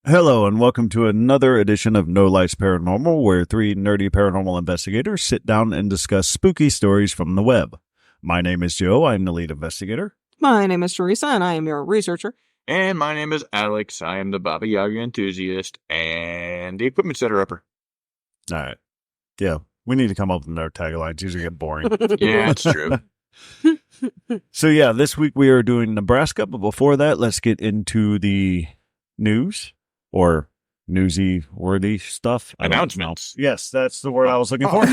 Hello, and welcome to another edition of No Lights Paranormal, where three nerdy paranormal investigators sit down and discuss spooky stories from the web. My name is Joe. I'm the lead investigator. My name is Teresa, and I am your researcher. And my name is Alex. I am the Baba Yaga enthusiast and the equipment setter upper. All right. Yeah, we need to come up with another tagline. It's usually get boring. Yeah, that's true. So yeah, this week we are doing Nebraska, but before that, let's get into the news or newsy-worthy stuff. Announcements. Yes, that's the word I was looking for.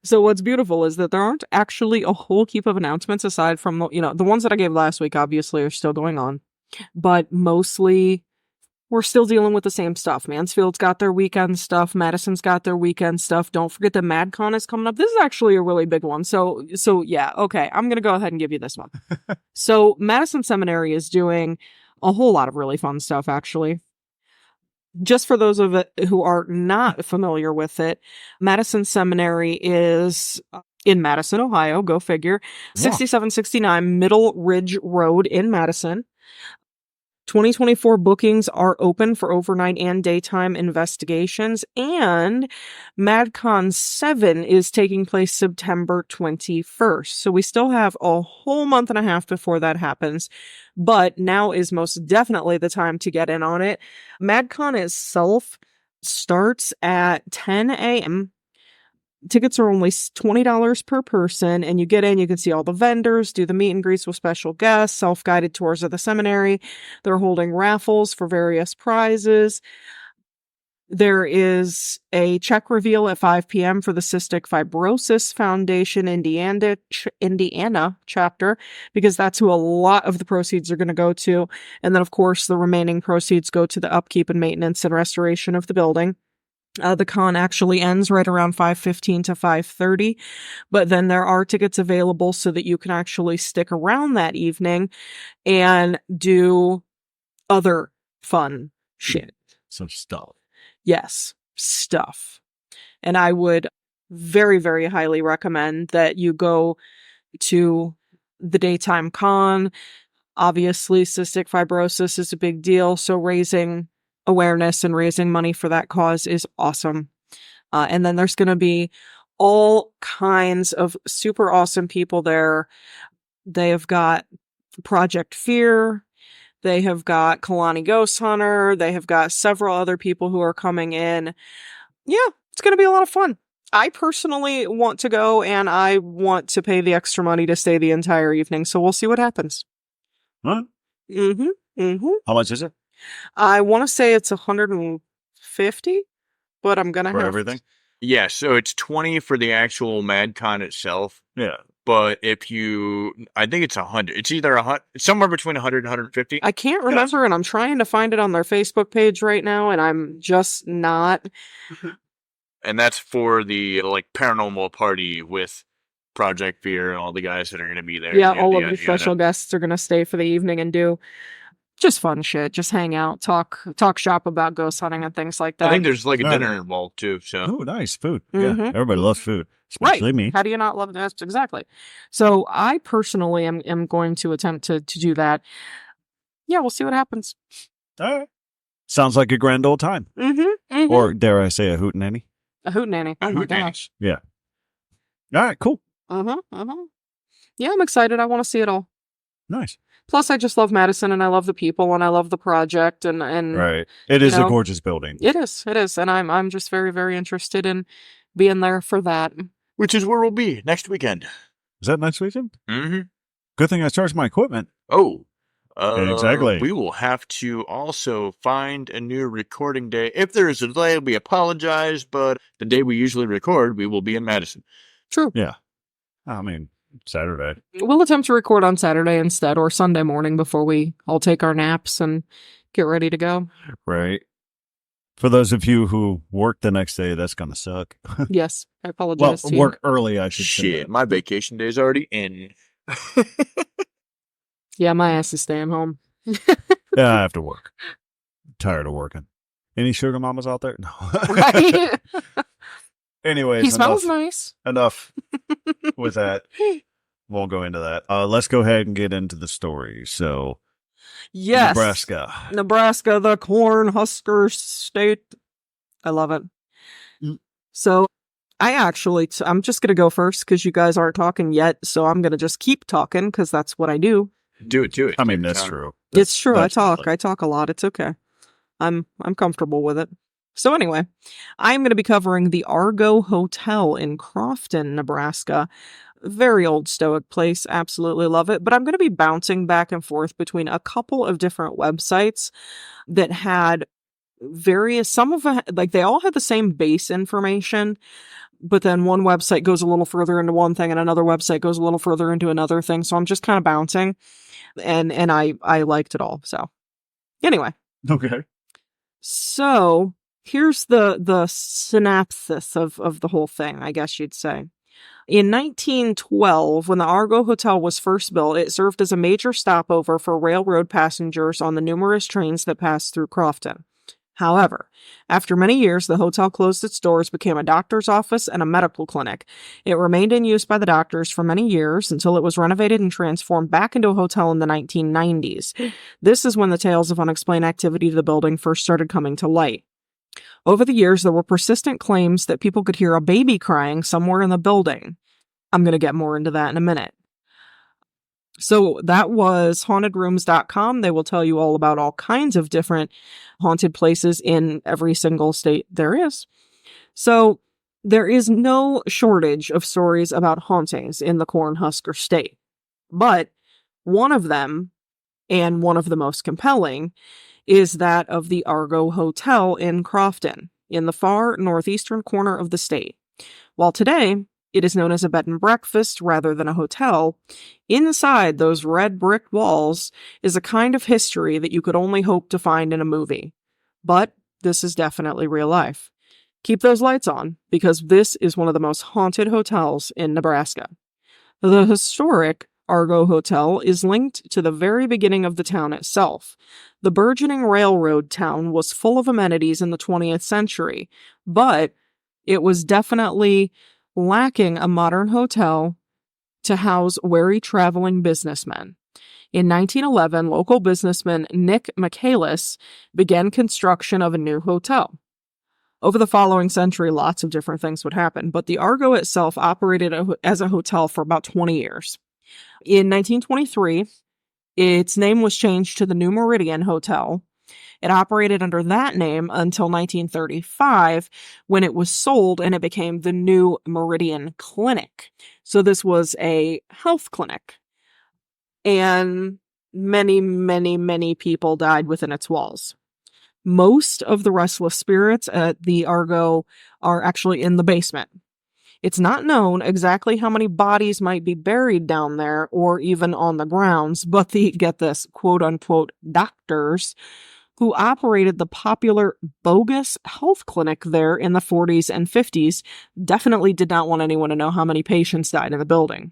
So what's beautiful is that there aren't actually a whole heap of announcements aside from, the ones that I gave last week obviously are still going on. But mostly we're still dealing with the same stuff. Mansfield's got their weekend stuff. Madison's got their weekend stuff. Don't forget that MadCon is coming up. This is actually a really big one. So yeah, okay. I'm going to go ahead and give you this one. So Madison Seminary is doing a whole lot of really fun stuff, actually. Just for those of it who are not familiar with it, Madison Seminary is in Madison, Ohio. Go figure. 6769 Middle Ridge Road in Madison. 2024 bookings are open for overnight and daytime investigations, and MadCon 7 is taking place September 21st. So we still have a whole month and a half before that happens, but now is most definitely the time to get in on it. MadCon itself starts at 10 a.m. Tickets are only $20 per person, and you get in, you can see all the vendors, do the meet and greets with special guests, self-guided tours of the seminary. They're holding raffles for various prizes. There is a check reveal at 5 p.m. for the Cystic Fibrosis Foundation Indiana chapter, because that's who a lot of the proceeds are going to go to. And then, of course, the remaining proceeds go to the upkeep and maintenance and restoration of the building. The con actually ends right around 5:15 to 5:30, but then there are tickets available so that you can actually stick around that evening and do other fun shit. Some stuff. Yes, stuff. And I would very, very highly recommend that you go to the daytime con. Obviously, cystic fibrosis is a big deal, so raising awareness and raising money for that cause is awesome. And then there's going to be all kinds of super awesome people there. They have got Project Fear. They have got Kalani Ghost Hunter. They have got several other people who are coming in. Yeah, it's going to be a lot of fun. I personally want to go, and I want to pay the extra money to stay the entire evening. So we'll see what happens. Huh? Mm-hmm. Mm-hmm. How much is it? I want to say it's $150, but I'm going to have everything? Yeah, so it's 20 for the actual MadCon itself. Yeah. But I think it's 100. It's either somewhere between 100 and 150. I can't remember, and I'm trying to find it on their Facebook page right now, and I'm just not. And that's for the paranormal party with Project Fear and all the guys that are going to be there. Yeah, all of the special guests are going to stay for the evening and do just fun shit. Just hang out, talk shop about ghost hunting and things like that. I think there's a dinner involved too. So nice food. Mm-hmm. Yeah, everybody loves food, especially me. How do you not love that? Exactly. So I personally am going to attempt to do that. Yeah, we'll see what happens. All right. Sounds like a grand old time. Mm-hmm. Mm-hmm. Or dare I say a hootenanny? A hootenanny. Oh my gosh. Yeah. All right, cool. Yeah, I'm excited. I want to see it all. Nice. Plus, I just love Madison, and I love the people, and I love the project, and right. It is a gorgeous building. It is, and I'm just very, very interested in being there for that. Which is where we'll be next weekend. Is that next weekend? Mm-hmm. Good thing I charged my equipment. Oh, exactly. We will have to also find a new recording day. If there is a delay, we apologize, but the day we usually record, we will be in Madison. True. Yeah. I mean, Saturday. We'll attempt to record on Saturday instead, or Sunday morning before we all take our naps and get ready to go. Right. For those of you who work the next day, that's going to suck. Yes, I apologize. Well, work early, I should say. Shit, my vacation day's already in. Yeah, my ass is staying home. Yeah, I have to work. I'm tired of working. Any sugar mamas out there? No. Right? Anyways, he smells nice. Enough with that. Won't go into that. Let's go ahead and get into the story. So, Yes. Nebraska. Nebraska, the Cornhusker state. I love it. So I'm just going to go first because you guys aren't talking yet. So I'm going to just keep talking because that's what I do. Do it. I mean, that's true. It's true. That's I talk a lot. It's okay. I'm comfortable with it. So anyway, I'm going to be covering the Argo Hotel in Crofton, Nebraska. Very old stoic place. Absolutely love it. But I'm going to be bouncing back and forth between a couple of different websites that had they all had the same base information, but then one website goes a little further into one thing and another website goes a little further into another thing. So I'm just kind of bouncing and I liked it all. So anyway. Okay. So here's the synopsis of the whole thing, I guess you'd say. In 1912, when the Argo Hotel was first built, it served as a major stopover for railroad passengers on the numerous trains that passed through Crofton. However, after many years, the hotel closed its doors, became a doctor's office and a medical clinic. It remained in use by the doctors for many years until it was renovated and transformed back into a hotel in the 1990s. This is when the tales of unexplained activity to the building first started coming to light. Over the years, there were persistent claims that people could hear a baby crying somewhere in the building. I'm going to get more into that in a minute. So that was hauntedrooms.com. They will tell you all about all kinds of different haunted places in every single state there is. So there is no shortage of stories about hauntings in the Cornhusker state. But one of them, and one of the most compelling, is that of the Argo Hotel in Crofton, in the far northeastern corner of the state. While today, it is known as a bed and breakfast rather than a hotel, inside those red brick walls is a kind of history that you could only hope to find in a movie. But this is definitely real life. Keep those lights on, because this is one of the most haunted hotels in Nebraska. The historic Argo Hotel is linked to the very beginning of the town itself. The burgeoning railroad town was full of amenities in the 20th century, but it was definitely lacking a modern hotel to house wary traveling businessmen. In 1911, local businessman Nick Michaelis began construction of a new hotel. Over the following century, lots of different things would happen, but the Argo itself operated as a hotel for about 20 years. In 1923, its name was changed to the New Meridian Hotel. It operated under that name until 1935, when it was sold and it became the New Meridian Clinic. So this was a health clinic. And many, many, many people died within its walls. Most of the restless spirits at the Argo are actually in the basement. It's not known exactly how many bodies might be buried down there or even on the grounds, but the, get this, quote-unquote doctors who operated the popular bogus health clinic there in the 40s and 50s definitely did not want anyone to know how many patients died in the building.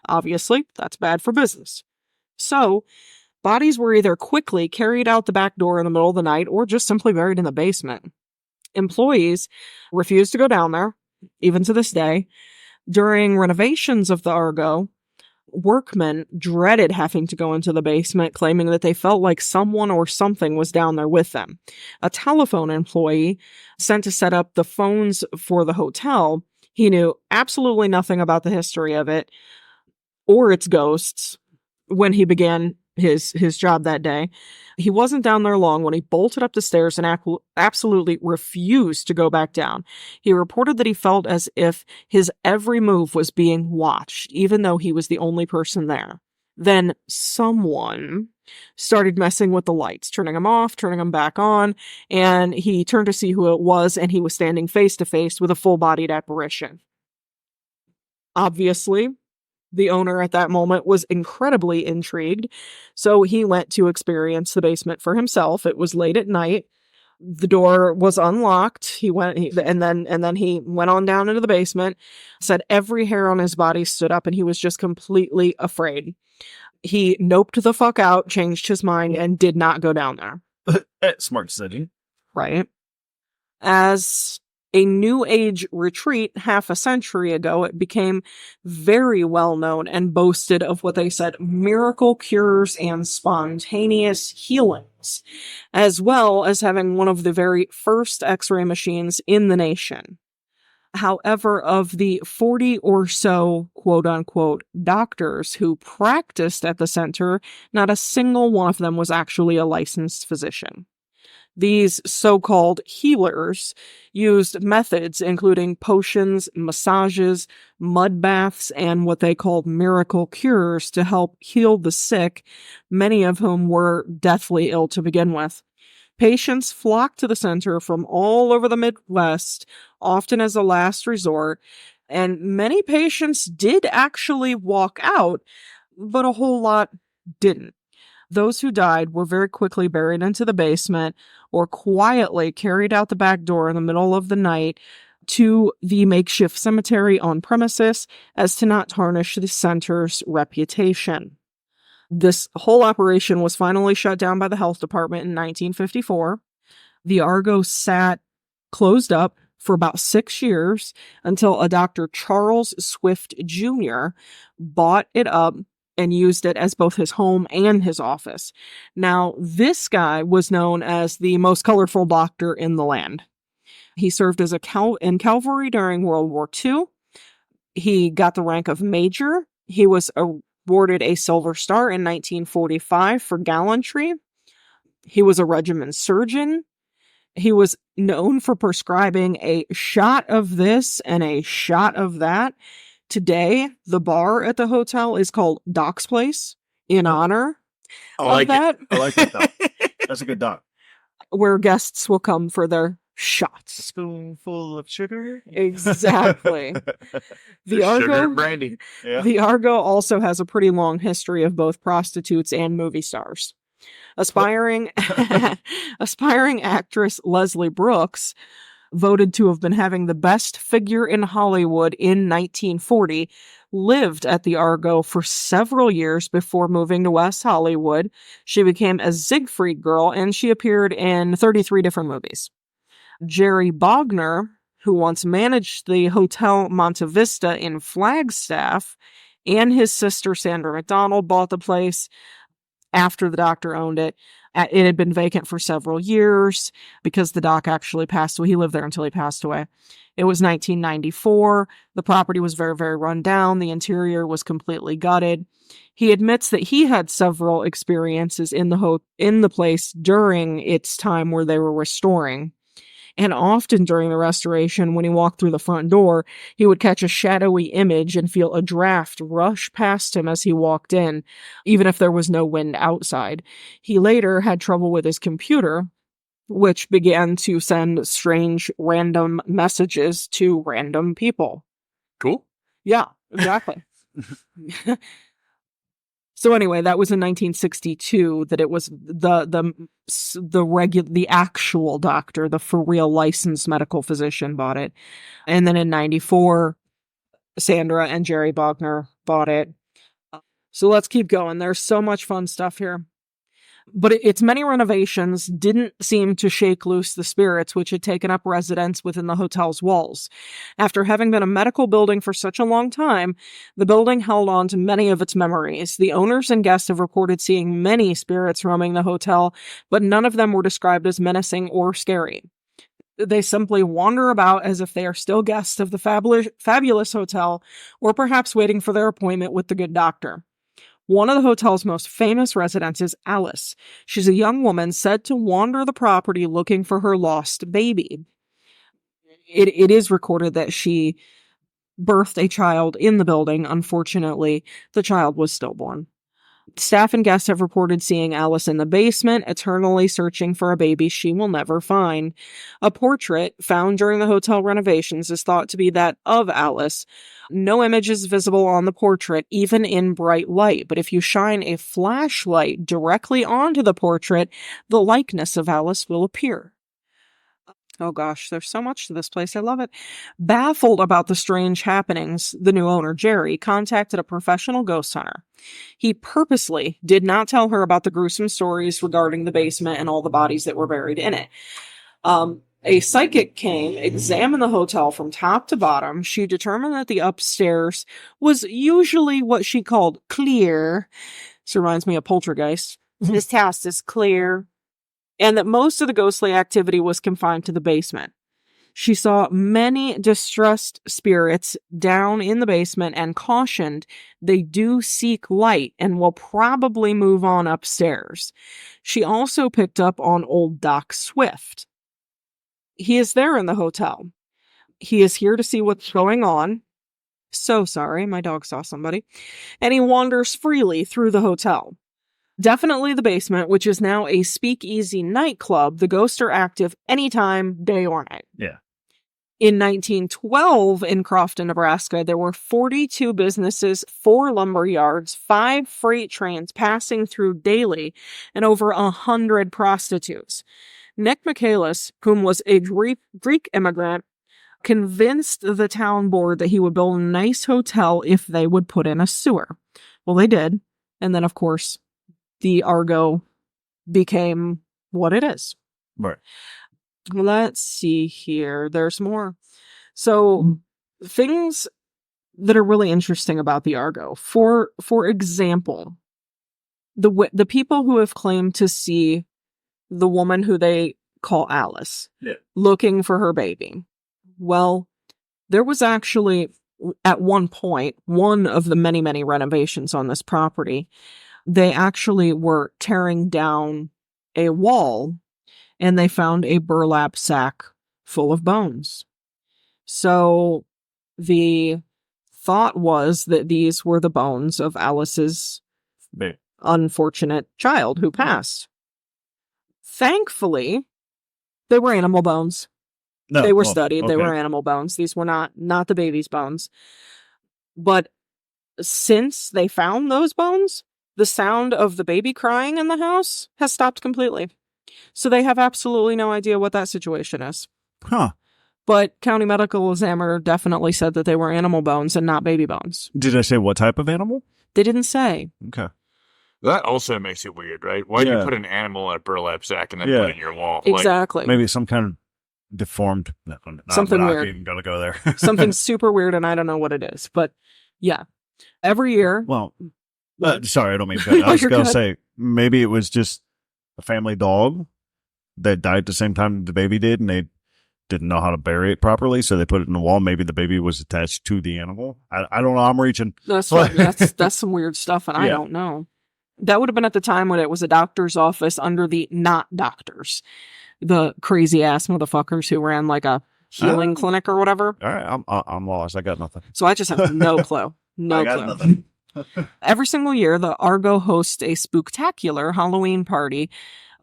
Obviously, that's bad for business. So, bodies were either quickly carried out the back door in the middle of the night or just simply buried in the basement. Employees refused to go down there, even to this day. During renovations of the Argo, workmen dreaded having to go into the basement, claiming that they felt like someone or something was down there with them. A telephone employee sent to set up the phones for the hotel, he knew absolutely nothing about the history of it or its ghosts when he began his job that day. He wasn't down there long when he bolted up the stairs and absolutely refused to go back down. He reported that he felt as if his every move was being watched, even though he was the only person there. Then someone started messing with the lights, turning them off, turning them back on, and he turned to see who it was, and he was standing face to face with a full-bodied apparition. Obviously, the owner at that moment was incredibly intrigued, so he went to experience the basement for himself. It was late at night. The door was unlocked. And then he went on down into the basement, said every hair on his body stood up, and he was just completely afraid. He noped the fuck out, changed his mind, and did not go down there. Smart decision. Right. As a New Age retreat half a century ago, it became very well known and boasted of what they said miracle cures and spontaneous healings, as well as having one of the very first X-ray machines in the nation. However, of the 40 or so quote-unquote doctors who practiced at the center, not a single one of them was actually a licensed physician. These so-called healers used methods including potions, massages, mud baths, and what they called miracle cures to help heal the sick, many of whom were deathly ill to begin with. Patients flocked to the center from all over the Midwest, often as a last resort, and many patients did actually walk out, but a whole lot didn't. Those who died were very quickly buried into the basement or quietly carried out the back door in the middle of the night to the makeshift cemetery on premises as to not tarnish the center's reputation. This whole operation was finally shut down by the health department in 1954. The Argo sat closed up for about 6 years until a Dr. Charles Swift Jr. bought it up and used it as both his home and his office. Now, this guy was known as the most colorful doctor in the land. He served as in cavalry during World War II. He got the rank of major. He was awarded a Silver Star in 1945 for gallantry. He was a regiment surgeon. He was known for prescribing a shot of this and a shot of that. Today, the bar at the hotel is called Doc's Place in honor of that. I like that, Doc. That's a good doc. Where guests will come for their shots. Spoonful of sugar? Exactly. The Sugar Argo, and brandy. Yeah. the Argo also has a pretty long history of both prostitutes and movie stars. Aspiring actress Leslie Brooks, voted to have been having the best figure in Hollywood in 1940, lived at the Argo for several years before moving to West Hollywood. She became a Siegfried girl, and she appeared in 33 different movies. Jerry Bogner, who once managed the Hotel Monte Vista in Flagstaff, and his sister Sandra McDonald bought the place after the doctor owned it. It had been vacant for several years because the doc actually passed away. He lived there until he passed away. It was 1994. The property was very, very run down. The interior was completely gutted. He admits that he had several experiences in the place during its time where they were restoring. And often during the restoration, when he walked through the front door, he would catch a shadowy image and feel a draft rush past him as he walked in, even if there was no wind outside. He later had trouble with his computer, which began to send strange random messages to random people. Cool. Yeah, exactly. So anyway, that was in 1962 that it was the actual doctor, the for real licensed medical physician bought it. And then in 94, Sandra and Jerry Bogner bought it. So let's keep going. There's so much fun stuff here. But its many renovations didn't seem to shake loose the spirits which had taken up residence within the hotel's walls. After having been a medical building for such a long time, the building held on to many of its memories. The owners and guests have reported seeing many spirits roaming the hotel, but none of them were described as menacing or scary. They simply wander about as if they are still guests of the fabulous hotel, or perhaps waiting for their appointment with the good doctor. One of the hotel's most famous residents is Alice. She's a young woman said to wander the property looking for her lost baby. It is recorded that she birthed a child in the building. Unfortunately, the child was stillborn. Staff and guests have reported seeing Alice in the basement, eternally searching for a baby she will never find. A portrait found during the hotel renovations is thought to be that of Alice. No image is visible on the portrait, even in bright light, but if you shine a flashlight directly onto the portrait, the likeness of Alice will appear. Oh gosh, there's so much to this place. I love it. Baffled about the strange happenings, the new owner, Jerry, contacted a professional ghost hunter. He purposely did not tell her about the gruesome stories regarding the basement and all the bodies that were buried in it. A psychic came, examined the hotel from top to bottom. She determined that the upstairs was usually what she called clear. This reminds me of Poltergeist. This house is clear. And that most of the ghostly activity was confined to the basement. She saw many distressed spirits down in the basement and cautioned they do seek light and will probably move on upstairs. She also picked up on old Doc Swift. He is there in the hotel. He is here to see what's going on. So sorry, my dog saw somebody. And he wanders freely through the hotel. Definitely the basement, which is now a speakeasy nightclub. The ghosts are active anytime, day or night. Yeah. In 1912, in Crofton, Nebraska, there were 42 businesses, 4 lumber yards, 5 freight trains passing through daily, and over 100 prostitutes. Nick Michaelis, whom was a Greek immigrant, convinced the town board that he would build a nice hotel if they would put in a sewer. Well, they did. And then, of course, the Argo became what it is. Right. Let's see here. There's more. So, things that are really interesting about the Argo. For example, the people who have claimed to see the woman who they call Alice, looking for her baby. Well, there was actually, at one point, one of the many, many renovations on this property, they actually were tearing down a wall and they found a burlap sack full of bones. So the thought was that these were the bones of Alice's unfortunate child who passed. Thankfully, they were animal bones. No, they were studied. Okay. They were animal bones. These were not the baby's bones. But since they found those bones, the sound of the baby crying in the house has stopped completely. So they have absolutely no idea what that situation is. Huh. But county medical examiner definitely said that they were animal bones and not baby bones. Did I say what type of animal? They didn't say. Okay. That also makes it weird, right? Why do you put an animal in a burlap sack and then put it in your wall? Exactly. Maybe some kind of deformed... No, something I'm weird. not even going to go there. Something super weird, and I don't know what it is. But, yeah. Every year... Well, sorry, I don't mean to cut. I was going to say, maybe it was just a family dog that died at the same time the baby did, and they didn't know how to bury it properly, so they put it in the wall. Maybe the baby was attached to the animal. I don't know. I'm reaching. That's some weird stuff, and I don't know. That would have been at the time when it was a doctor's office under the not doctors. The crazy ass motherfuckers who ran like a healing clinic or whatever. All right, I'm lost. I got nothing. So I just have no clue. No clue. Nothing. Every single year, the Argo hosts a spooktacular Halloween party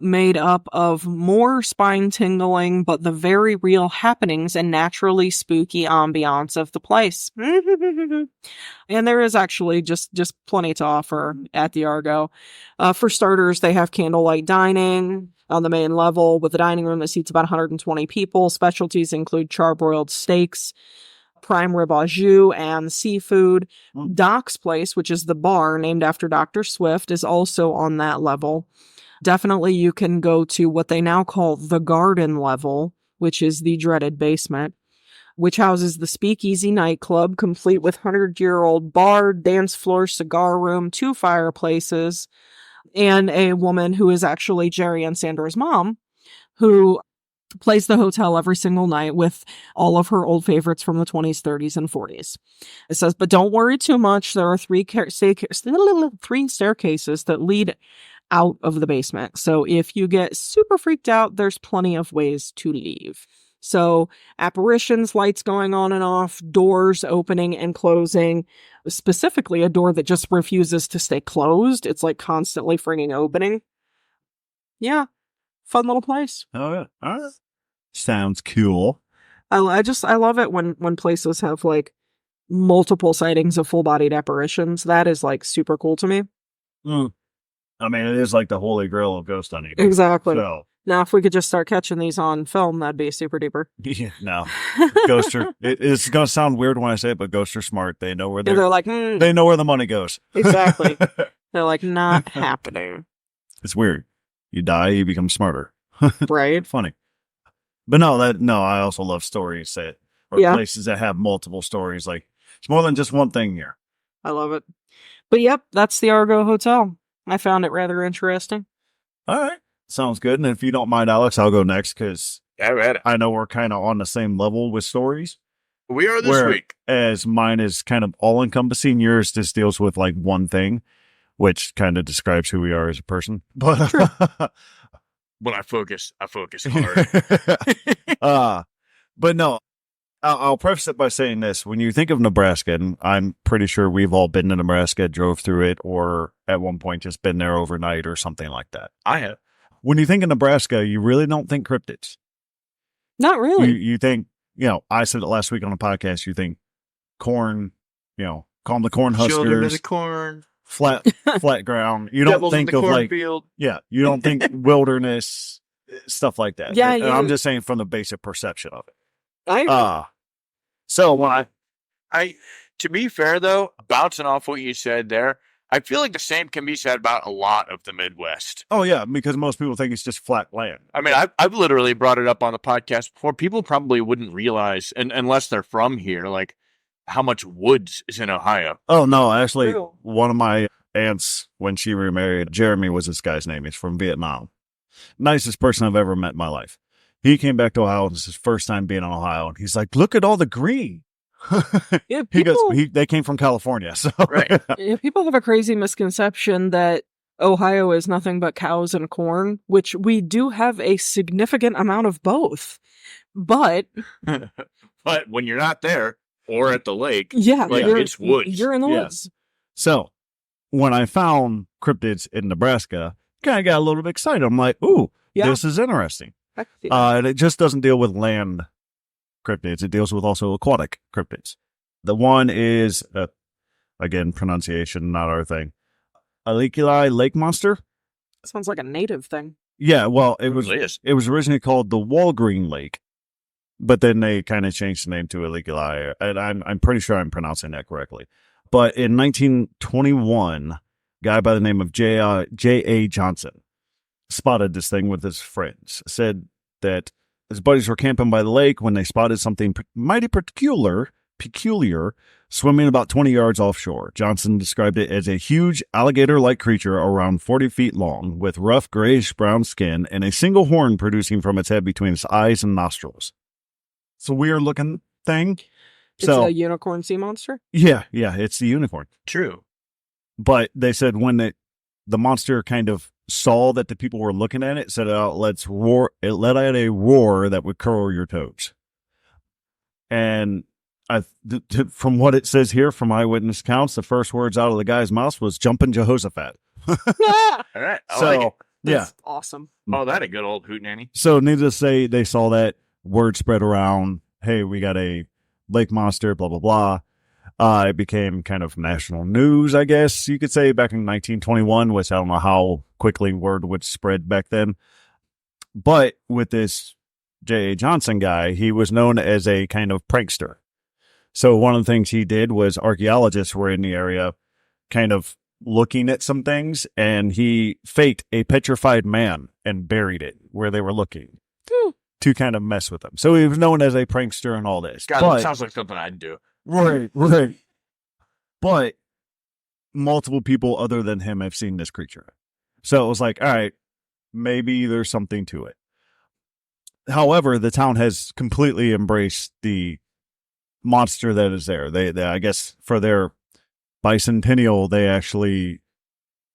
made up of more spine-tingling but the very real happenings and naturally spooky ambiance of the place. And there is actually just plenty to offer at the Argo. For starters, they have candlelight dining on the main level with a dining room that seats about 120 people. Specialties include charbroiled steaks, prime rib au jus, and seafood. Doc's Place, which is the bar named after Dr. Swift, is also on that level. Definitely you can go to what they now call the garden level, which is the dreaded basement, which houses the Speakeasy nightclub, complete with 100-year-old bar, dance floor, cigar room, 2 fireplaces, and a woman who is actually Jerry and Sandra's mom, who plays the hotel every single night with all of her old favorites from the 20s, 30s, and 40s. It says, but don't worry too much. There are 3 staircases that lead out of the basement. So if you get super freaked out, there's plenty of ways to leave. So apparitions, lights going on and off, doors opening and closing, specifically a door that just refuses to stay closed. It's like constantly frigging opening. Yeah. Fun little place. Oh, yeah. All right. Sounds cool. I love it when places have like multiple sightings of full-bodied apparitions. That is like super cool to me. I mean, it is like the holy grail of ghost hunting. Exactly. So. Now, if we could just start catching these on film, that'd be super duper. Yeah, no. Ghosts are, it's going to sound weird when I say it, but ghosts are smart. They know where they're like, they know where the money goes. Exactly. They're like, not happening. It's weird. You die, you become smarter. Right. Funny. But no, I also love stories or Yeah. places that have multiple stories. Like, it's more than just one thing here. I love it. But yep, that's the Argo Hotel. I found it rather interesting. All right. Sounds good. And if you don't mind, Alex, I'll go next because I know we're kind of on the same level with stories. We are this week. As mine is kind of all encompassing, yours just deals with like one thing, which kind of describes who we are as a person. But when I focus hard. But no, I'll preface it by saying this. When you think of Nebraska, and I'm pretty sure we've all been to Nebraska, drove through it, or at one point just been there overnight or something like that. I have. When you think of Nebraska, you really don't think cryptids. Not really. You think, I said it last week on a podcast, you think corn, call them the corn huskers. Children of the corn. Flat ground. You don't think of like, field. Yeah, you don't think wilderness, stuff like that. Yeah, and I'm just saying from the basic perception of it. I So when to be fair though, bouncing off what you said there, I feel like the same can be said about a lot of the Midwest. Oh yeah, because most people think it's just flat land. I mean, I've literally brought it up on the podcast before. People probably wouldn't realize, and unless they're from here, like how much woods is in Ohio. Oh no, actually, True. one of my aunts, when she remarried, Jeremy was this guy's name. He's from Vietnam. Nicest person I've ever met in my life. He came back to Ohio. This is his first time being in Ohio, and he's like, "Look at all the green." yeah, He people, goes, they came from California, so Right. yeah, people have a crazy misconception that Ohio is nothing but cows and corn, which we do have a significant amount of both. But But when you're not there or at the lake, yeah, like it's woods. You're in the Yeah. woods. So when I found cryptids in Nebraska, kind of got a little bit excited. I'm like, "Ooh, Yeah. this is interesting." Heck yeah. And it just doesn't deal with land cryptids. It deals with also aquatic cryptids. The one is, again, pronunciation, not our thing. Aliculi lake monster. Sounds like a native thing. Yeah, well, it was really is. it was originally called the Walgreen Lake, but then they kind of changed the name to Aliculi, and I'm pretty sure I'm pronouncing that correctly. But in 1921, a guy by the name of J.A. Johnson spotted this thing with his friends. Said that his buddies were camping by the lake when they spotted something mighty peculiar, swimming about 20 yards offshore. Johnson described it as a huge alligator-like creature around 40 feet long, with rough grayish-brown skin and a single horn producing from its head between its eyes and nostrils. It's a weird-looking thing. It's So, a unicorn sea monster. yeah, it's the unicorn. True. But they said when the monster kind of saw that the people were looking at it, it said, it let out a roar that would curl your toes. And from what it says here, from eyewitness accounts, the first words out of the guy's mouth was "jumping Jehoshaphat." Yeah, All right. I like it. Yeah. that's awesome. Oh, that a good old hootenanny. So needless to say, they saw that, word spread around. Hey, we got a lake monster, blah, blah, blah. It became kind of national news, I guess you could say, back in 1921, which I don't know how quickly word would spread back then. But with this J.A. Johnson guy, he was known as a kind of prankster. So one of the things he did was archaeologists were in the area kind of looking at some things, and he faked a petrified man and buried it where they were looking to kind of mess with them. So he was known as a prankster and all this. God, But- that sounds like something I'd do. Right. But multiple people other than him have seen this creature. So it was like, all right, maybe there's something to it. However, the town has completely embraced the monster that is there. They I guess for their bicentennial, they actually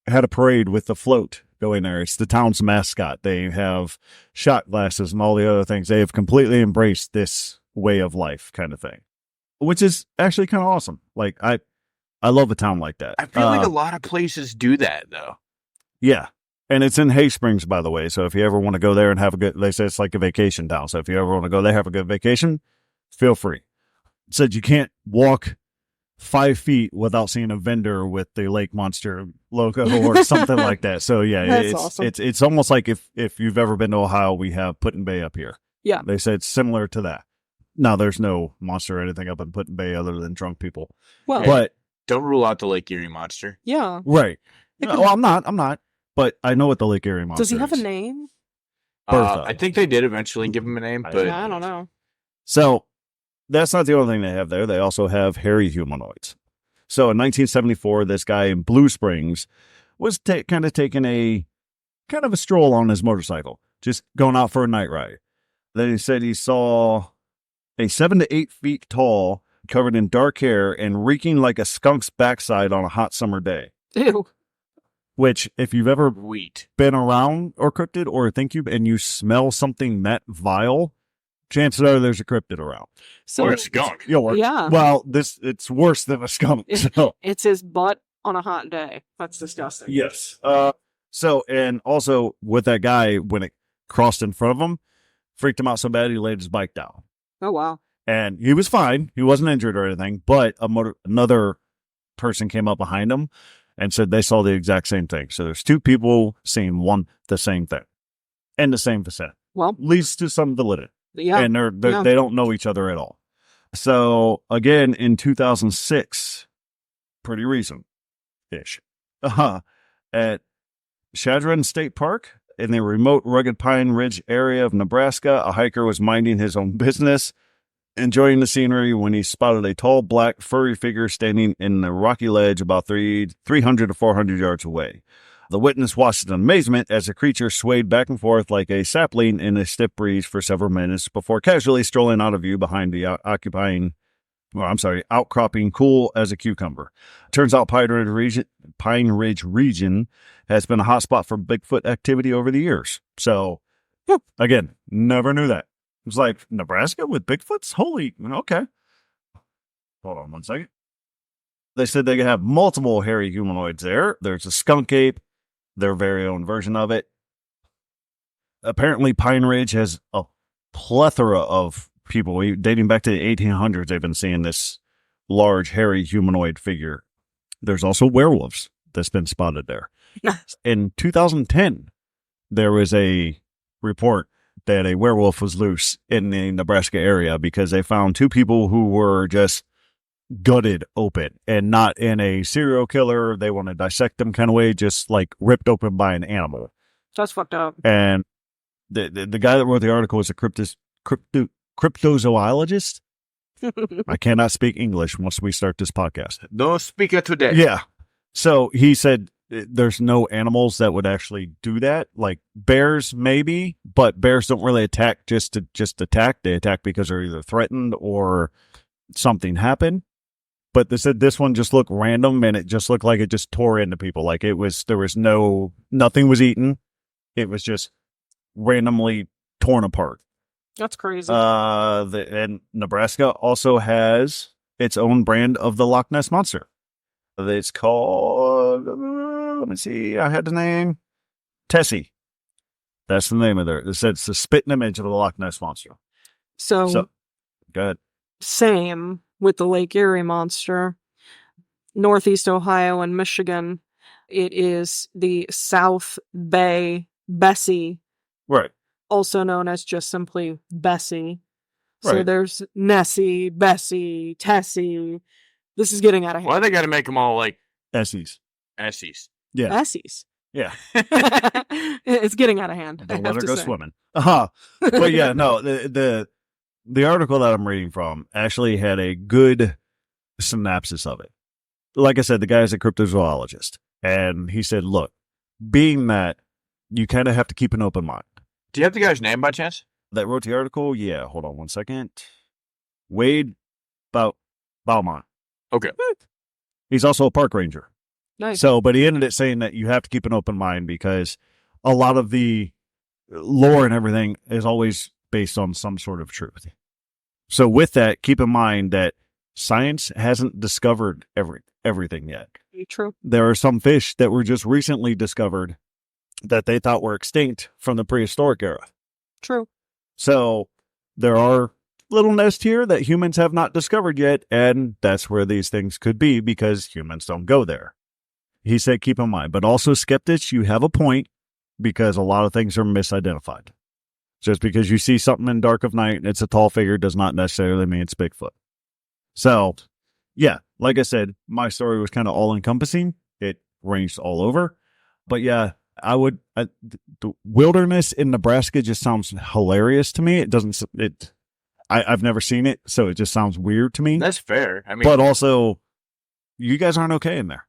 had a parade with the float going there. It's the town's mascot. They have shot glasses and all the other things. They have completely embraced this way of life kind of thing, which is actually kind of awesome. Like I love a town like that. I feel like a lot of places do that though. Yeah. And it's in Hay Springs, by the way. So if you ever want to go there and have a good, they say it's like a vacation town. So if you ever want to go there, have a good vacation, feel free. It said you can't walk 5 feet without seeing a vendor with the Lake Monster logo or something like that. So yeah, That's awesome. it's almost like if you've ever been to Ohio, we have Put in Bay up here. Yeah. They said it's similar to that. Now there's no monster or anything up in Put in Bay other than drunk people. Well, But Don't rule out the Lake Erie monster. yeah. right. It No, could- I'm not. But I know what the Lake Erie monster Does he have a is. name? Bertha. I think they did eventually give him a name, but Yeah, I don't know. So that's not the only thing they have there. They also have hairy humanoids. So in 1974, this guy in Blue Springs was kind of taking a stroll on his motorcycle, just going out for a night ride. Then he said he saw a 7 to 8 feet tall, covered in dark hair and reeking like a skunk's backside on a hot summer day. Ew. Which, if you've ever wheat. been around or cryptid or and you smell something that vile, chances are there's a cryptid around. So Or a skunk. Yeah. Well, it's worse than a skunk. So. It's his butt on a hot day. That's disgusting. Yes. So, and also with that guy, when it crossed in front of him, freaked him out so bad he laid his bike down. Oh, wow. And he was fine. He wasn't injured or anything, but another person came up behind him and said they saw the exact same thing. So there's two people seeing the same thing in the same vicinity. Well, Leads to some validity. yeah. And they don't know each other at all. So again, in 2006, pretty recent-ish, at Chadron State Park in the remote, rugged Pine Ridge area of Nebraska, a hiker was minding his own business, enjoying the scenery when he spotted a tall, black, furry figure standing in the rocky ledge about 300 to 400 yards away. The witness watched in amazement as the creature swayed back and forth like a sapling in a stiff breeze for several minutes before casually strolling out of view behind the outcropping, cool as a cucumber. Turns out Pine Ridge region has been a hotspot for Bigfoot activity over the years. So, again, never knew that. It was like, Nebraska with Bigfoots? Holy, okay. Hold on one second. They said they could have multiple hairy humanoids there. There's a skunk ape, their very own version of it. Apparently, Pine Ridge has a plethora of people. Dating back to the 1800s, they've been seeing this large, hairy humanoid figure. There's also werewolves that's been spotted there. In 2010, there was a report that a werewolf was loose in the Nebraska area because they found two people who were just gutted open, and not in a serial killer, they want to dissect them kind of way, just like ripped open by an animal. That's fucked up. And the guy that wrote the article was a cryptozoologist. I cannot speak English once we start this podcast. No speaker today. Yeah. So he said there's no animals that would actually do that. Like bears, maybe, but bears don't really attack just to attack. They attack because they're either threatened or something happened. But they said this one just looked random, and it just looked like it just tore into people. Like there was nothing was eaten. It was just randomly torn apart. That's crazy. And Nebraska also has its own brand of the Loch Ness Monster. It's called, let me see, I had the name, Tessie. That's the name of it. It said it's the spitting image of the Loch Ness Monster. So go ahead. Same with the Lake Erie Monster. Northeast Ohio and Michigan, it is the South Bay Bessie. Right. Also known as just simply Bessie. So Right. there's Nessie, Bessie, Tessie. This is getting out of hand. Why they got to make them all like Essies. Essies? Yeah. Bessies. Yeah. It's getting out of hand. Don't I let have her to go say. swimming. But yeah, no, the article that I'm reading from actually had a good synopsis of it. Like I said, the guy's a cryptozoologist, and he said, look, being that you kind of have to keep an open mind. Do you have the guy's name by chance? That wrote the article? Yeah, hold on one second. Wade Baumont. Okay. He's also a park ranger. Nice. So, but he ended it saying that you have to keep an open mind because a lot of the lore and everything is always based on some sort of truth. So with that, keep in mind that science hasn't discovered everything yet. True. There are some fish that were just recently discovered that they thought were extinct from the prehistoric era. True. So there are little nests here that humans have not discovered yet, and that's where these things could be because humans don't go there. He said, keep in mind, but also skeptics, you have a point because a lot of things are misidentified. Just because you see something in dark of night and it's a tall figure does not necessarily mean it's Bigfoot. So, yeah, like I said, my story was kind of all encompassing. It ranged all over. But yeah, the wilderness in Nebraska just sounds hilarious to me. It doesn't, I've never seen it, so it just sounds weird to me. That's fair. I mean, but also, you guys aren't okay in there.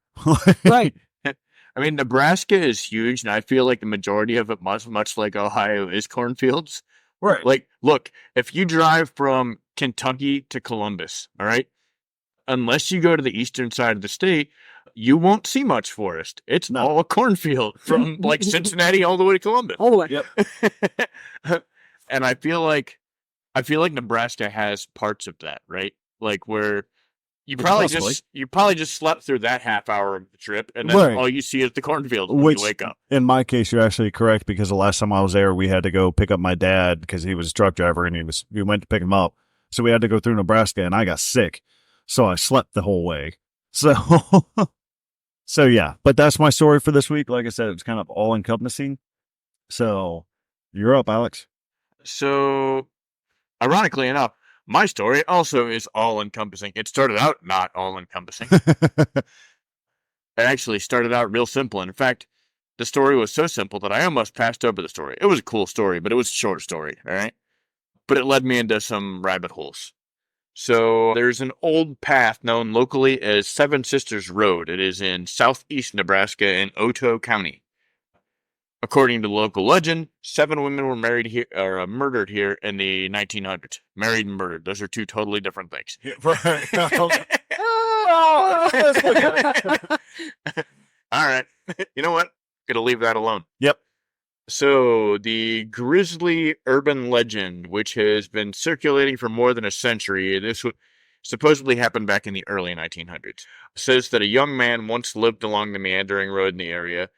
Right. I mean, Nebraska is huge, and I feel like the majority of it, much like Ohio, is cornfields. Right. Like, look, if you drive from Kentucky to Columbus, all right, unless you go to the eastern side of the state, you won't see much forest. It's all a cornfield from like Cincinnati all the way to Columbus. All the way. Yep. And I feel like Nebraska has parts of that, right? Like where you probably just slept through that half hour of the trip, and then all you see is the cornfield when you wake up. In my case, you're actually correct, because the last time I was there, we had to go pick up my dad because he was a truck driver, and we went to pick him up. So we had to go through Nebraska, and I got sick. So I slept the whole way. So yeah, but that's my story for this week. Like I said, it's kind of all encompassing. So you're up, Alex. So ironically enough, my story also is all encompassing. It started out not all encompassing. It actually started out real simple. And in fact, the story was so simple that I almost passed over the story. It was a cool story, but it was a short story. All right. But it led me into some rabbit holes. So there's an old path known locally as Seven Sisters Road. It is in southeast Nebraska in Otoe County. According to local legend, 7 women were murdered here in the 1900s. Married and murdered. Those are two totally different things. All right. You know what? Gonna leave that alone. Yep. So, the grisly urban legend, which has been circulating for more than a century, this supposedly happened back in the early 1900s, says that a young man once lived along the meandering road in the area,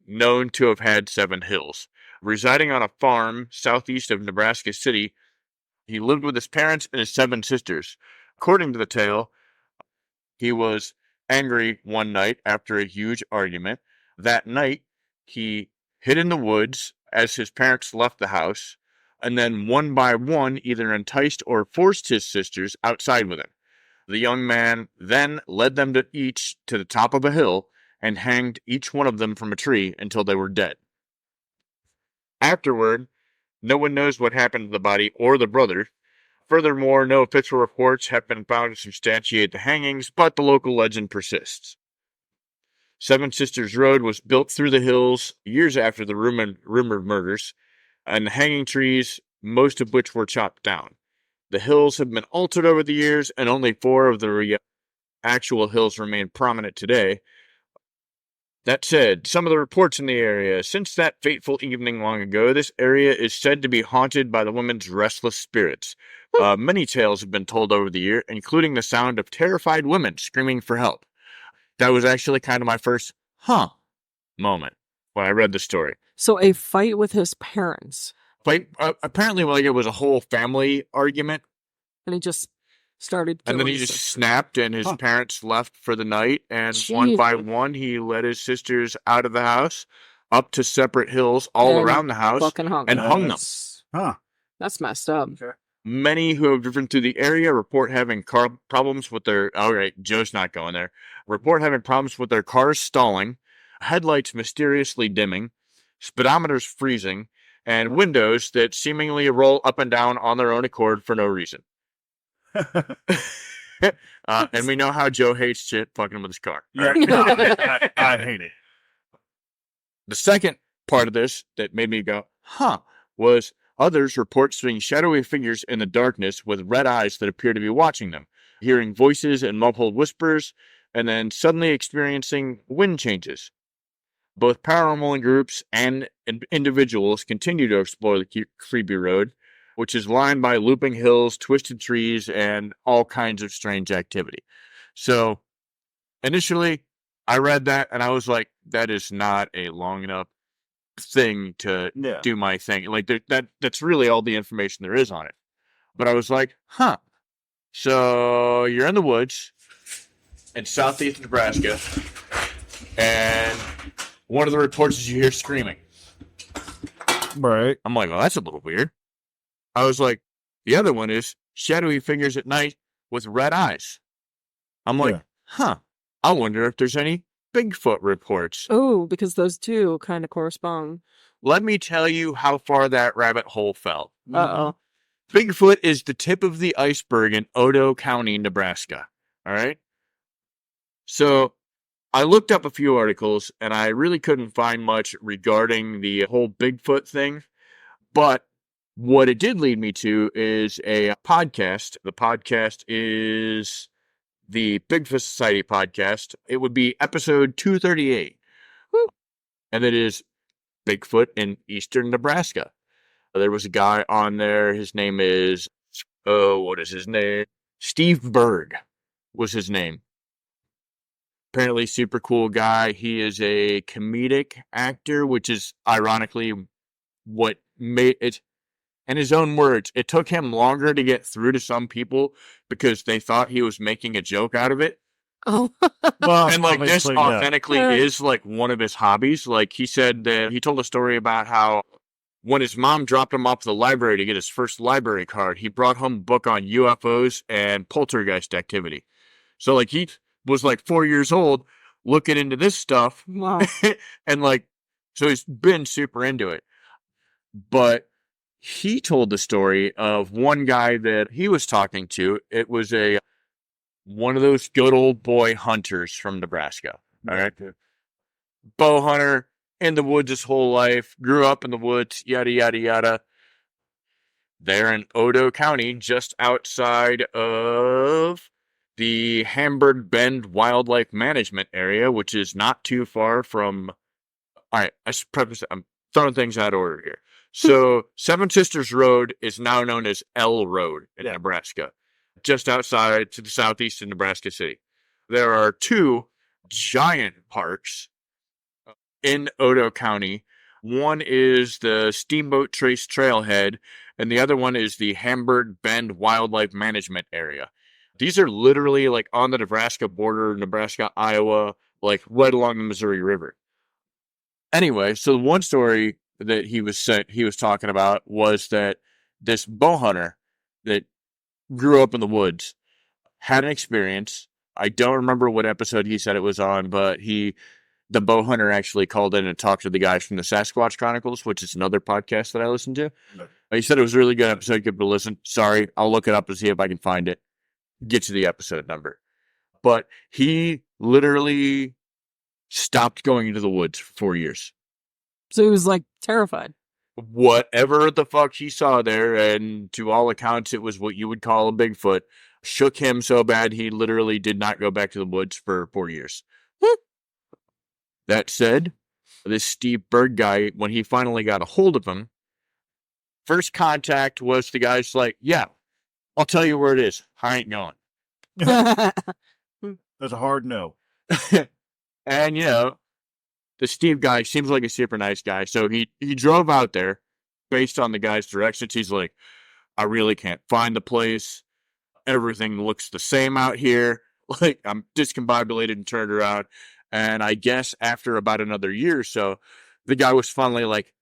known to have had 7 hills. Residing on a farm southeast of Nebraska City, he lived with his parents and his 7 sisters. According to the tale, he was angry one night after a huge argument. That night, he hid in the woods as his parents left the house, and then one by one either enticed or forced his sisters outside with him. The young man then led them each to the top of a hill and hanged each one of them from a tree until they were dead. Afterward, no one knows what happened to the body or the brother. Furthermore, no official reports have been found to substantiate the hangings, but the local legend persists. Seven Sisters Road was built through the hills years after the rumored murders, and the hanging trees, most of which were chopped down. The hills have been altered over the years, and only 4 of the actual hills remain prominent today. That said, some of the reports in the area, since that fateful evening long ago, this area is said to be haunted by the women's restless spirits. Many tales have been told over the year, including the sound of terrified women screaming for help. That was actually kind of my first, moment when I read the story. So a fight with his parents. Apparently, like, it was a whole family argument. And he just started killing. And then he just snapped, and his parents left for the night. And one by one, he led his sisters out of the house, up to separate hills all around the house, and hung them. That's messed up. Okay. Many who have driven through the area report having car problems with their... All right, Joe's not going there. Report having problems with their cars stalling, headlights mysteriously dimming, speedometers freezing, and windows that seemingly roll up and down on their own accord for no reason. And we know how Joe hates shit fucking with his car. Right? I hate it. The second part of this that made me go, was others report seeing shadowy figures in the darkness with red eyes that appear to be watching them, hearing voices and muffled whispers, and then suddenly experiencing wind changes. Both paranormal groups and individuals continue to explore the creepy road, which is lined by looping hills, twisted trees, and all kinds of strange activity. So, initially, I read that, and I was like, that is not a long enough thing to do my thing. Like, that's really all the information there is on it. But I was like, so you're in the woods in southeast Nebraska, and one of the reports is you hear screaming. Right. I'm like, well, that's a little weird. I was like, the other one is shadowy figures at night with red eyes. I'm like, I wonder if there's any Bigfoot reports. Oh, because those two kind of correspond. Let me tell you how far that rabbit hole fell. Uh-oh. Bigfoot is the tip of the iceberg in Odo County, Nebraska. All right? So I looked up a few articles, and I really couldn't find much regarding the whole Bigfoot thing. But what it did lead me to is a podcast. The podcast is the Bigfoot Society podcast. It would be episode 238. Woo. And it is Bigfoot in eastern Nebraska. There was a guy on there. His name is, what is his name? Steve Berg was his name. Apparently super cool guy. He is a comedic actor, which is ironically what made it, in his own words, it took him longer to get through to some people because they thought he was making a joke out of it. Oh. Well, And like this obviously, yeah. authentically is like one of his hobbies. Like he said that he told a story about how when his mom dropped him off at the library to get his first library card, he brought home a book on UFOs and poltergeist activity. So like he was like 4 years old looking into this stuff. Wow. And like, so he's been super into it. But he told the story of one guy that he was talking to. It was one of those good old boy hunters from Nebraska. All right. Bow hunter in the woods his whole life, grew up in the woods, yada, yada, yada. There in Odo County, just outside of the Hamburg Bend Wildlife Management Area, which is not too far from, all right, I'm throwing things out of order here. So Seven Sisters Road is now known as L Road in Nebraska, just outside to the southeast of Nebraska City. There are two giant parks in Odo County. One is the Steamboat Trace Trailhead, and the other one is the Hamburg Bend Wildlife Management Area. These are literally like on the Nebraska border, Nebraska, Iowa, like right along the Missouri River. Anyway, so the one story that he was talking about was that this bow hunter that grew up in the woods had an experience. I don't remember what episode he said it was on, but the bow hunter actually called in and talked to the guys from the Sasquatch Chronicles, which is another podcast that I listened to. He said it was a really good episode, good to listen. Sorry, I'll look it up to see if I can find it. Get you the episode number. But he literally stopped going into the woods for 4 years. So he was like terrified. Whatever the fuck he saw there, and to all accounts, it was what you would call a Bigfoot, shook him so bad he literally did not go back to the woods for 4 years. That said, this Steve Berg guy, when he finally got a hold of him, first contact was the guy's like, yeah, I'll tell you where it is. I ain't going. That's a hard no. And, you know, the Steve guy seems like a super nice guy. So he drove out there based on the guy's directions. He's like, I really can't find the place. Everything looks the same out here. Like, I'm discombobulated and turned around. And I guess after about another year or so, the guy was finally like,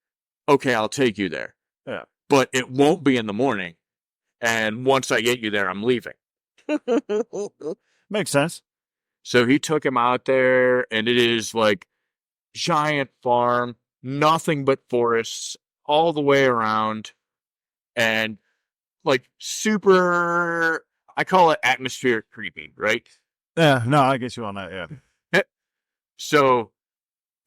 okay, I'll take you there. Yeah. But it won't be in the morning. And once I get you there, I'm leaving. Makes sense. So he took him out there, and it is like giant farm, nothing but forests all the way around, and like super, I call it atmospheric creepy, right? Yeah, no, I get you on that, yeah. So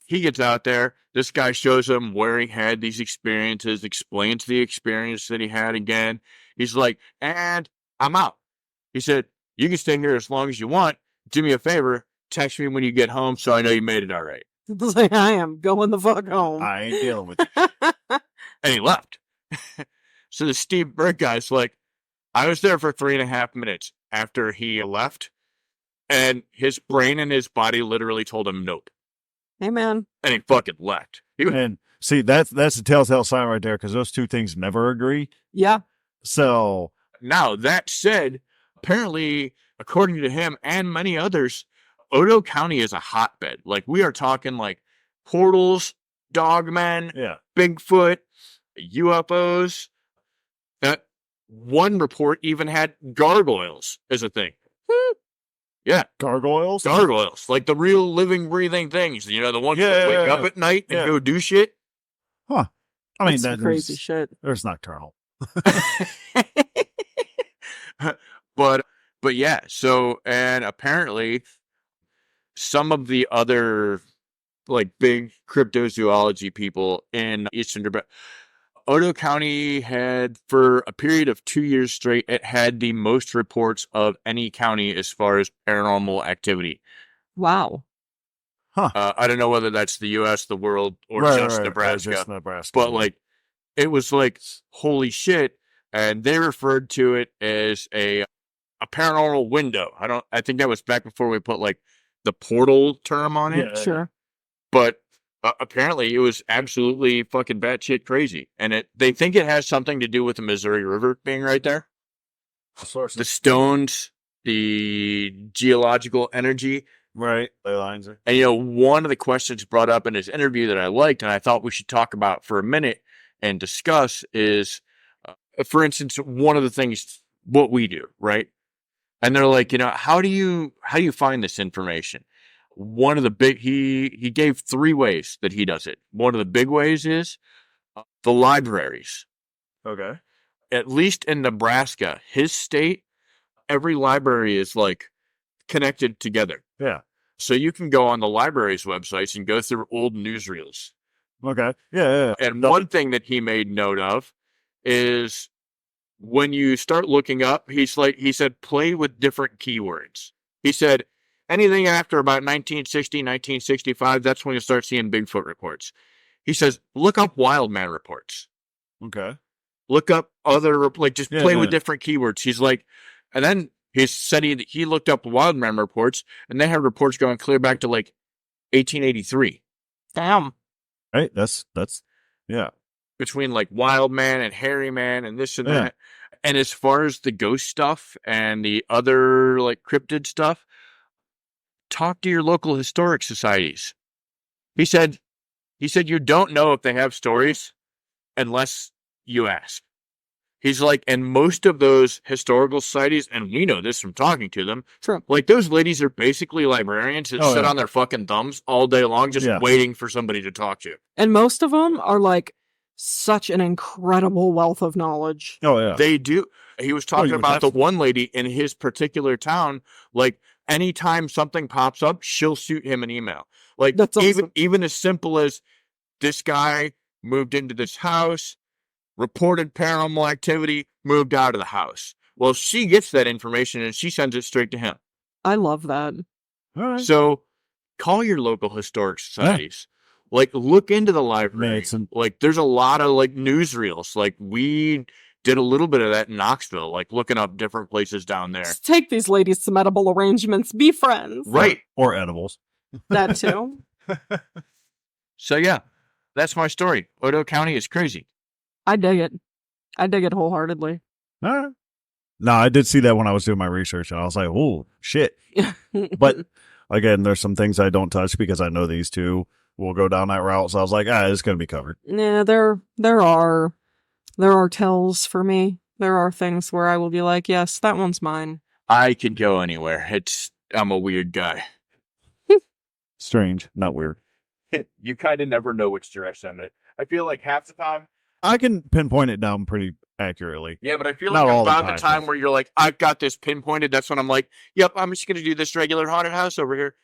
he gets out there. This guy shows him where he had these experiences, explains the experience that he had again. He's like, and I'm out. He said, you can stay here as long as you want. Do me a favor, text me when you get home so I know you made it all right. It's like, I am going the fuck home. I ain't dealing with it. And he left. So the Steve Berg guy's like, I was there for 3.5 minutes after he left, and his brain and his body literally told him nope. Hey, man. And he fucking left. And see, that's a telltale sign right there, because those two things never agree. Yeah. So now, that said, apparently, according to him and many others, Odo County is a hotbed. Like, we are talking like portals, dogmen, yeah, Bigfoot, UFOs. That one report even had gargoyles as a thing. Yeah. Gargoyles? Gargoyles. Like the real living, breathing things. The ones that wake up at night and go do shit. Huh. I mean, That's crazy shit. There's nocturnal. but yeah, so, and apparently some of the other like big cryptozoology people in Eastern Nebraska, Odo County had, for a period of 2 years straight, it had the most reports of any county as far as paranormal activity. Wow. Huh. I don't know whether that's the U.S., the world, or just Nebraska. Just Nebraska. But like, it was like, holy shit. And they referred to it as a paranormal window. I think that was back before we put like the portal term on it. Yeah. Sure. But apparently it was absolutely fucking batshit crazy. And they think it has something to do with the Missouri River being right there. The stones, the geological energy. Right. Ley lines. And, one of the questions brought up in his interview that I liked and I thought we should talk about for a minute and discuss is, for instance, one of the things, what we do, right? And they're like, how do you find this information? One of the big, he gave 3 ways that he does it. One of the big ways is the libraries. Okay. At least in Nebraska, his state, every library is like connected together. Yeah. So you can go on the library's websites and go through old newsreels. Okay. Yeah. And one thing that he made note of is when you start looking up, he said, play with different keywords. He said, anything after about 1960, 1965, that's when you start seeing Bigfoot reports. He says, look up wild man reports. Okay. Look up other, play with different keywords. He's like, and then he said he looked up wild man reports, and they had reports going clear back to like 1883. Damn. Right. That's, yeah. Between like wild man and hairy man and this and that. And as far as the ghost stuff and the other like cryptid stuff, talk to your local historic societies. He said you don't know if they have stories unless you ask. He's like, and most of those historical societies, and we know this from talking to them, True. like those ladies are basically librarians that sit on their fucking thumbs all day long just waiting for somebody to talk to. And most of them are like such an incredible wealth of knowledge. Oh, yeah. They do. He was talking about the one lady in his particular town, like, anytime something pops up, she'll shoot him an email. Like, that's awesome. even as simple as this guy moved into this house, reported paranormal activity, moved out of the house. Well, she gets that information and she sends it straight to him. I love that. All right. So call your local historic societies. Like, look into the library. Like, there's a lot of, like, newsreels. Like, we did a little bit of that in Knoxville, like, looking up different places down there. Just take these ladies some edible arrangements. Be friends. Right. Or edibles. That too. So, yeah, that's my story. Odo County is crazy. I dig it. I dig it wholeheartedly. All right. No, I did see that when I was doing my research, and I was like, oh, shit. But, again, there's some things I don't touch because I know these two will go down that route. So I was like, it's going to be covered. Yeah, there are tells for me. There are things where I will be like, yes, that one's mine. I can go anywhere. I'm a weird guy. Strange, not weird. You kind of never know which direction I feel like half the time. I can pinpoint it down pretty accurately. Yeah, but I feel Not like all the about the time where you're like, I've got this pinpointed. That's when I'm like, yep, I'm just going to do this regular haunted house over here.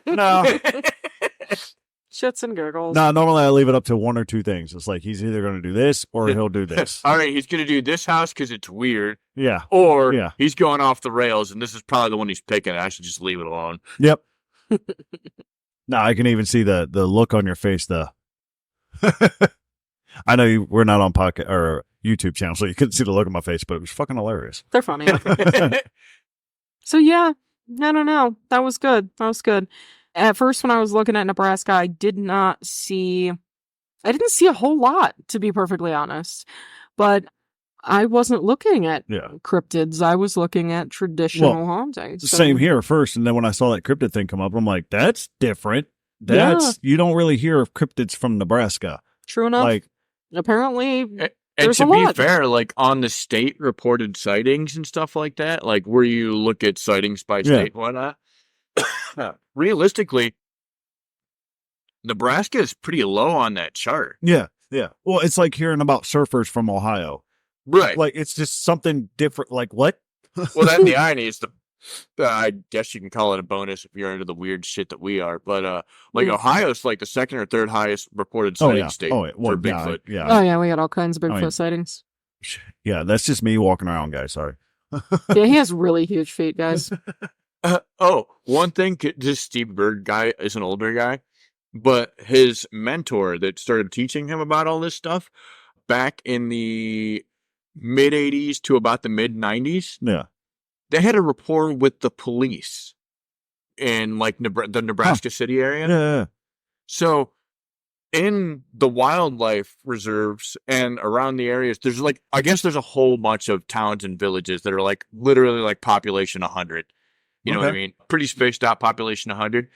No. Shits and giggles. No, normally I leave it up to one or two things. It's like he's either going to do this or he'll do this. All right, he's going to do this house because it's weird. Yeah. Or he's going off the rails, and this is probably the one he's picking. I should just leave it alone. Yep. No, I can even see the look on your face, though. I know we're not on podcast or YouTube channel, so you couldn't see the look on my face, but it was fucking hilarious. They're funny. So, yeah, I don't know. That was good. At first, when I was looking at Nebraska, I didn't see a whole lot, to be perfectly honest. But I wasn't looking at cryptids. I was looking at traditional hauntings. So. Same here first. And then when I saw that cryptid thing come up, I'm like, that's different. You don't really hear of cryptids from Nebraska. True enough. Like, apparently, And There's to a be lot. fair, like on the state reported sightings and stuff like that, like where you look at sightings by state and whatnot, realistically, Nebraska is pretty low on that chart. Yeah. Well, it's like hearing about surfers from Ohio. Right. Like, it's just something different. Like, what? Well, then the irony is I guess you can call it a bonus if you're into the weird shit that we are. But like Ohio's like the second or third highest reported sighting state for Bigfoot. Yeah. Oh yeah, we got all kinds of Bigfoot sightings. Yeah, that's just me walking around, guys. Sorry. Yeah, he has really huge feet, guys. One thing, this Steve Bird guy is an older guy, but his mentor that started teaching him about all this stuff back in the mid 80s to about the mid 90s. Yeah. They had a rapport with the police in like the Nebraska City area. Yeah. So in the wildlife reserves and around the areas, there's like, I guess there's a whole bunch of towns and villages that are like literally like population 100. You know what I mean? Pretty spaced out, population 100.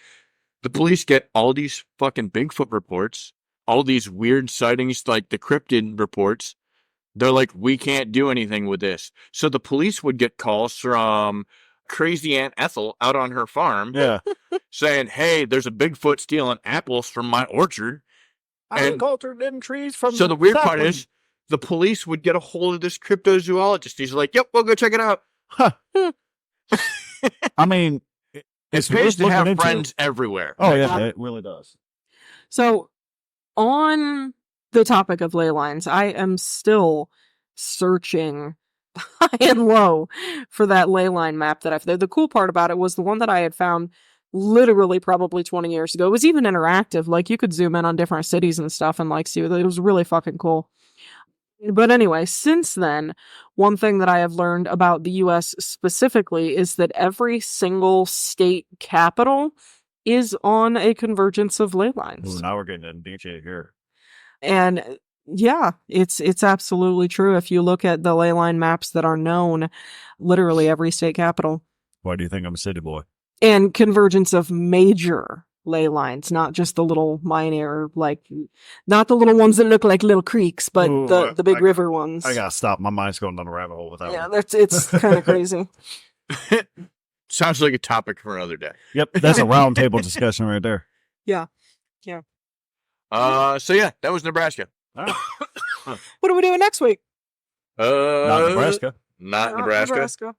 The police get all these fucking Bigfoot reports, all these weird sightings, like the cryptid reports. They're like, we can't do anything with this. So the police would get calls from crazy Aunt Ethel out on her farm saying, hey, there's a Bigfoot stealing apples from my orchard. And cultured in trees from so the weird part is the police would get a hold of this cryptozoologist. He's like, yep, we'll go check it out. Huh. I mean, it pays to have friends everywhere. Oh, yeah, it really does. So on the topic of ley lines, I am still searching high and low for that ley line map that I've. The cool part about it was the one that I had found literally probably 20 years ago. It was even interactive. Like you could zoom in on different cities and stuff and like see it. It was really fucking cool. But anyway, since then, one thing that I have learned about the US specifically is that every single state capital is on a convergence of ley lines. Ooh, now we're getting into DJ here. And yeah, it's absolutely true. If you look at the ley line maps that are known, literally every state capital. Why do you think I'm a city boy? And convergence of major ley lines, not just the little minor, like, not the little ones that look like little creeks, but the big river ones. I gotta stop. My mind's going down a rabbit hole with that one. Yeah, it's kind of crazy. Sounds like a topic for another day. Yep, that's a round table discussion right there. Yeah. So yeah, that was Nebraska. Right. What are we doing next week? Not Nebraska. Not Nebraska.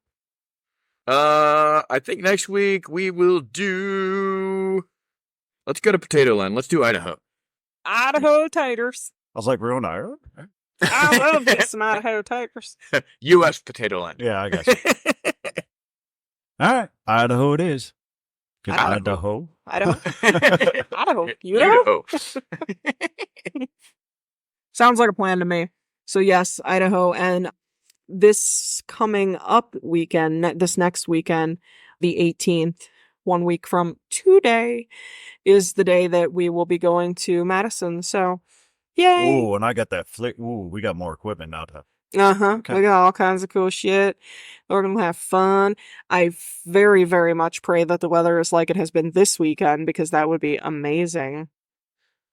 I think next week we will do. Let's go to Potato Land. Let's do Idaho. Idaho taters. I was like, we're on Ireland? I love me some Idaho taters. U.S. Potato Land. Yeah, I guess. All right, Idaho it is. Idaho. Idaho. You know? Sounds like a plan to me. So yes, Idaho, and this coming up weekend, this next weekend, the 18th, 1 week from today, is the day that we will be going to Madison. So, yay! Ooh, and I got that flick. Ooh, we got more equipment now. Okay. We got all kinds of cool shit. We're gonna have fun. I very, very much pray that the weather is like it has been this weekend, because that would be amazing.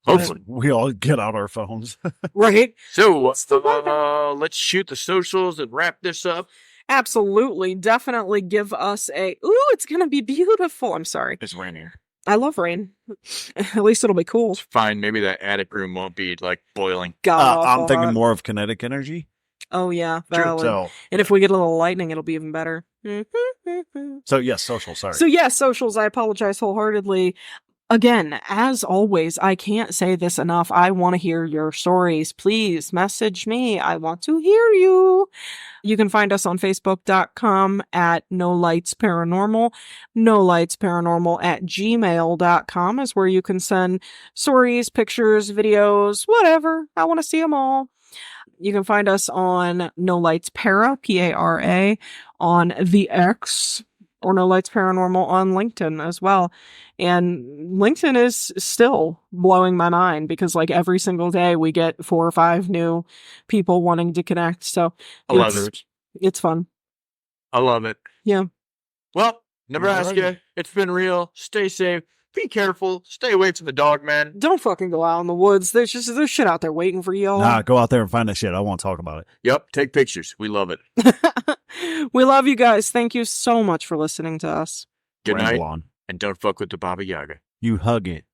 Hopefully. We all get out our phones. Right? So, let's shoot the socials and wrap this up. Absolutely. Definitely give us it's gonna be beautiful. I'm sorry. It's raining. I love rain. At least it'll be cool. It's fine. Maybe that attic room won't be like boiling. I'm thinking more of kinetic energy. Oh, yeah. Valid. So, and if we get a little lightning, it'll be even better. So, yes, social. Sorry. So, yes, socials. I apologize wholeheartedly. Again, as always, I can't say this enough. I want to hear your stories. Please message me. I want to hear you. You can find us on Facebook.com at No Lights Paranormal. No Lights Paranormal at gmail.com is where you can send stories, pictures, videos, whatever. I want to see them all. You can find us on No Lights Para, P-A-R-A, on the X, or No Lights Paranormal on LinkedIn as well. And LinkedIn is still blowing my mind, because like every single day we get 4 or 5 new people wanting to connect. So I love it. It's fun. I love it. Yeah. Well, Nebraska, it's been real. Stay safe. be careful. Stay away from the dog man. Don't fucking go out in the woods. There's shit out there waiting for y'all. Nah, go out there and find that shit. I won't talk about it. Yep, take pictures. We love it. We love you guys. Thank you so much for listening to us. Good night, Ramble on. and don't fuck with the Baba Yaga. You hug it.